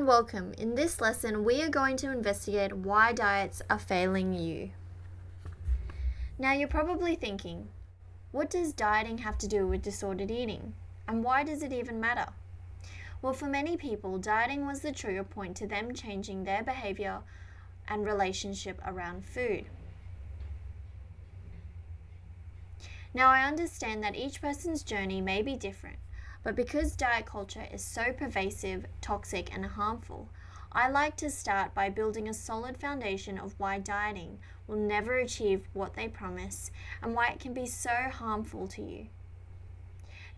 welcome. In this lesson, we are going to investigate why diets are failing you. Now, you're probably thinking, what does dieting have to do with disordered eating? And why does it even matter? Well, for many people, dieting was the trigger point to them changing their behavior and relationship around food. Now, I understand that each person's journey may be different, but because diet culture is so pervasive, toxic, and harmful, I like to start by building a solid foundation of why dieting will never achieve what they promise and why it can be so harmful to you.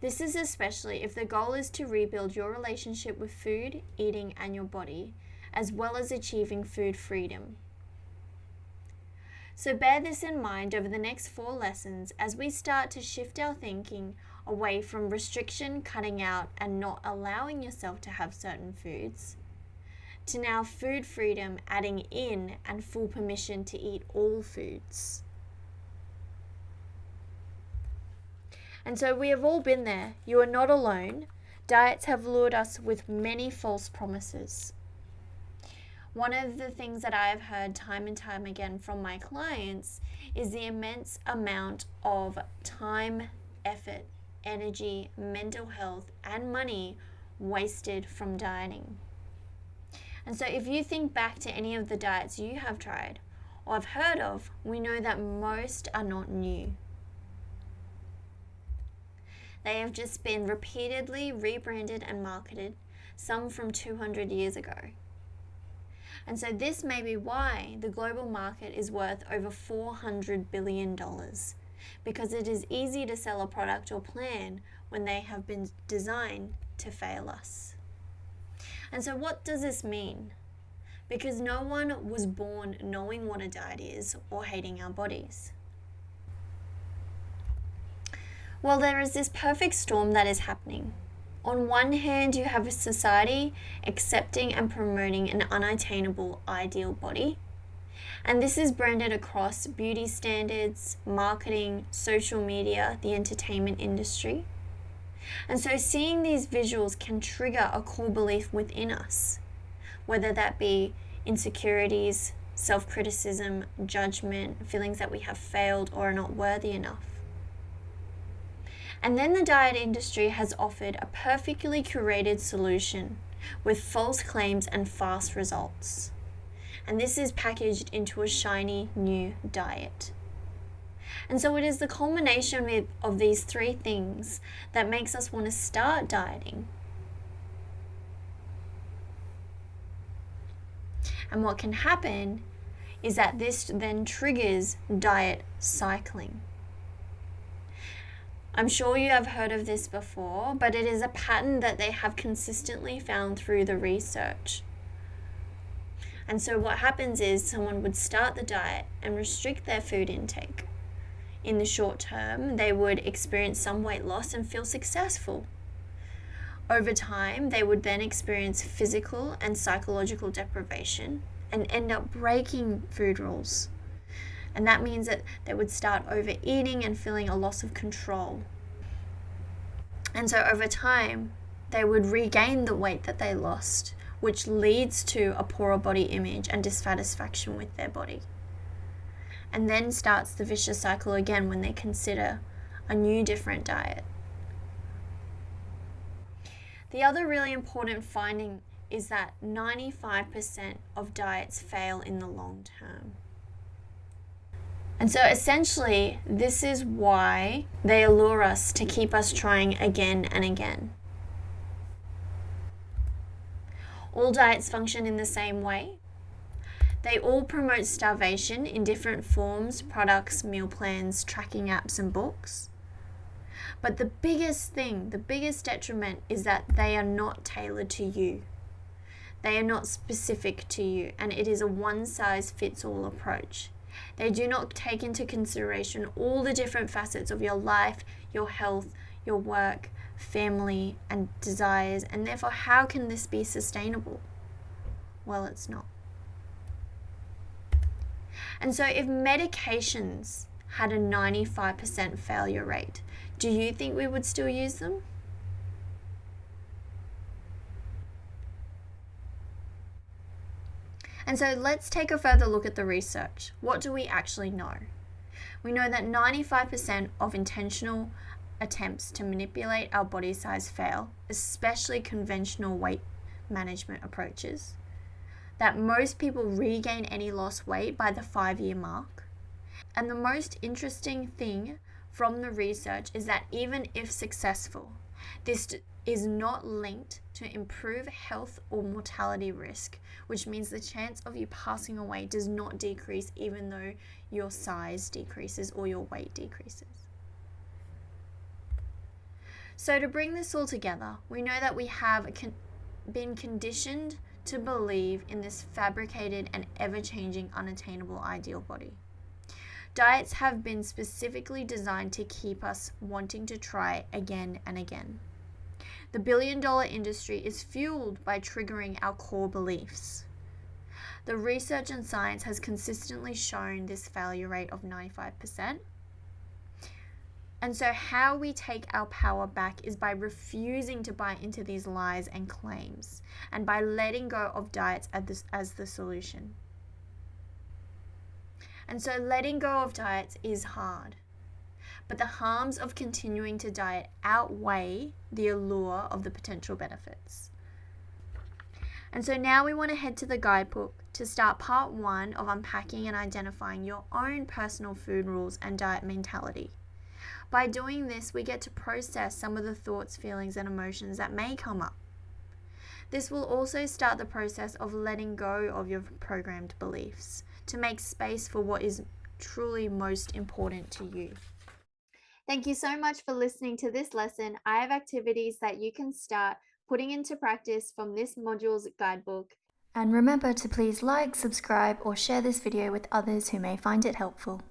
This is especially if the goal is to rebuild your relationship with food, eating, and your body, as well as achieving food freedom. So bear this in mind over the next 4 lessons as we start to shift our thinking away from restriction, cutting out, and not allowing yourself to have certain foods, to now food freedom, adding in and full permission to eat all foods. And so we have all been there. You are not alone. Diets have lured us with many false promises. One of the things that I have heard time and time again from my clients is the immense amount of time, effort, energy, mental health, and money wasted from dieting. And so if you think back to any of the diets you have tried or have heard of, we know that most are not new. They have just been repeatedly rebranded and marketed, some from 200 years ago. And so this may be why the global market is worth over $400 billion, because it is easy to sell a product or plan when they have been designed to fail us. And so what does this mean? Because no one was born knowing what a diet is or hating our bodies. Well, there is this perfect storm that is happening. On one hand, you have a society accepting and promoting an unattainable ideal body. And this is branded across beauty standards, marketing, social media, the entertainment industry. And so seeing these visuals can trigger a core belief within us, whether that be insecurities, self-criticism, judgment, feelings that we have failed or are not worthy enough. And then the diet industry has offered a perfectly curated solution with false claims and fast results. And this is packaged into a shiny new diet. And so it is the culmination of these 3 things that makes us want to start dieting. And what can happen is that this then triggers diet cycling. I'm sure you have heard of this before, but it is a pattern that they have consistently found through the research. And so what happens is someone would start the diet and restrict their food intake. In the short term, they would experience some weight loss and feel successful. Over time, they would then experience physical and psychological deprivation and end up breaking food rules. And that means that they would start overeating and feeling a loss of control. And so over time, they would regain the weight that they lost, which leads to a poorer body image and dissatisfaction with their body. And then starts the vicious cycle again when they consider a new, different diet. The other really important finding is that 95% of diets fail in the long term. And so essentially, this is why they allure us to keep us trying again and again. All diets function in the same way. They all promote starvation in different forms, products, meal plans, tracking apps, and books. But the biggest detriment is that they are not tailored to you. They are not specific to you, and it is a one-size-fits-all approach. They do not take into consideration all the different facets of your life, your health, your work, family, and desires, and therefore, how can this be sustainable? Well, it's not. And so if medications had a 95% failure rate, do you think we would still use them? And so let's take a further look at the research. What do we actually know? We know that 95% of intentional attempts to manipulate our body size fail, especially conventional weight management approaches. That most people regain any lost weight by the 5-year mark. And the most interesting thing from the research is that even if successful, this is not linked to improve health or mortality risk, which means the chance of you passing away does not decrease even though your size decreases or your weight decreases. So to bring this all together, we know that we have been conditioned to believe in this fabricated and ever-changing unattainable ideal body. Diets have been specifically designed to keep us wanting to try again and again. The billion-dollar industry is fueled by triggering our core beliefs. The research and science has consistently shown this failure rate of 95%. And so how we take our power back is by refusing to buy into these lies and claims, and by letting go of diets as the solution. And so letting go of diets is hard, but the harms of continuing to diet outweigh the allure of the potential benefits. And so now we want to head to the guidebook to start part 1 of unpacking and identifying your own personal food rules and diet mentality. By doing this, we get to process some of the thoughts, feelings, and emotions that may come up. This will also start the process of letting go of your programmed beliefs to make space for what is truly most important to you. Thank you so much for listening to this lesson. I have activities that you can start putting into practice from this module's guidebook. And remember to please like, subscribe, or share this video with others who may find it helpful.